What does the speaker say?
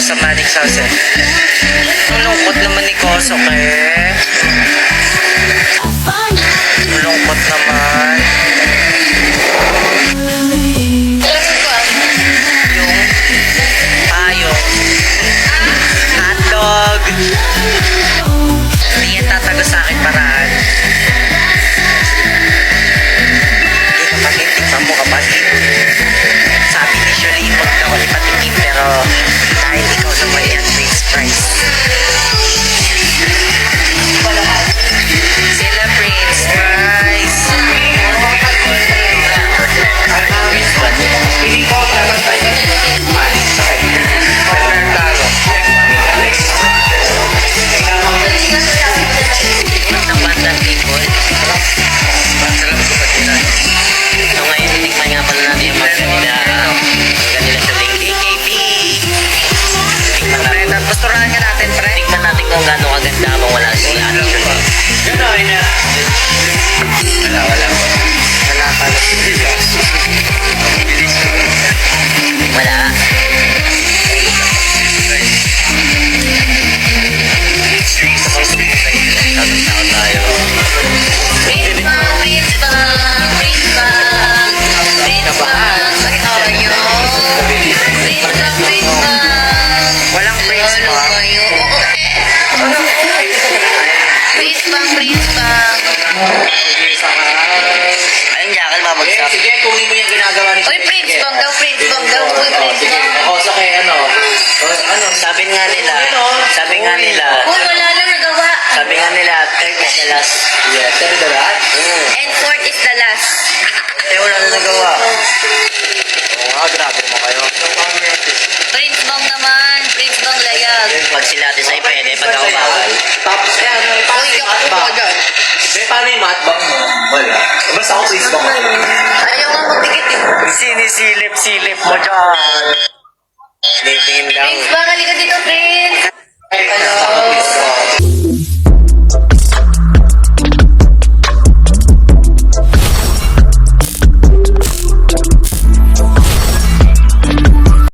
sa Manix House eh. Ang lungkot naman ni Kosoke. Ang lungkot naman. Yung hotdog. Hindi yan tatago sa akin paraan. Hindi kapatid, tignan mo kapatid. Sabi ni Shirley, huwag daw ipatikim pero dahil ikaw naman yan, Prince Price. Sila Prince Price. Hindi ko dapat tayo. Ng bandang people. Masarap ko pa din. So ngayon, titikman nga pala natin yung mga kanila sa link AKB. Tikman natin. Pasturahan nga natin, pre. Tikman natin kung gano'ng kaganda habang wala si Ate Shirley. Gano'n na. Wala. Wala pa. Wala. Tatang tayo. Prince Bang. Walang Prince Bang. Prince Bang. Ayun, Jackal, babagsak. Sige, kunin mo yung ginagawa ni Uy, Prince Bang daw. Uy, Prince Bang. Ako sa kay ano. Sabi nga nila, Uy, wala lang nagawa. third is the last. Yeah, sabi na lahat? And fourth is the last. Kaya wala na nagawa. Oo nga, grabe mo kayo. Prince Bang naman. Prince Bang layag. Pag sila ate sa'yo pwede, pag ako bawal. Tapos, ano, paano Uy, yung ako matbang? dyan. Paano yung matbang mo? Wala. Basta ako please bang. Ayaw nga magdikit eh. Sinisilip-silip mo dyan. Tingin lang. Prince Bang, halika dito, Prince. Hello.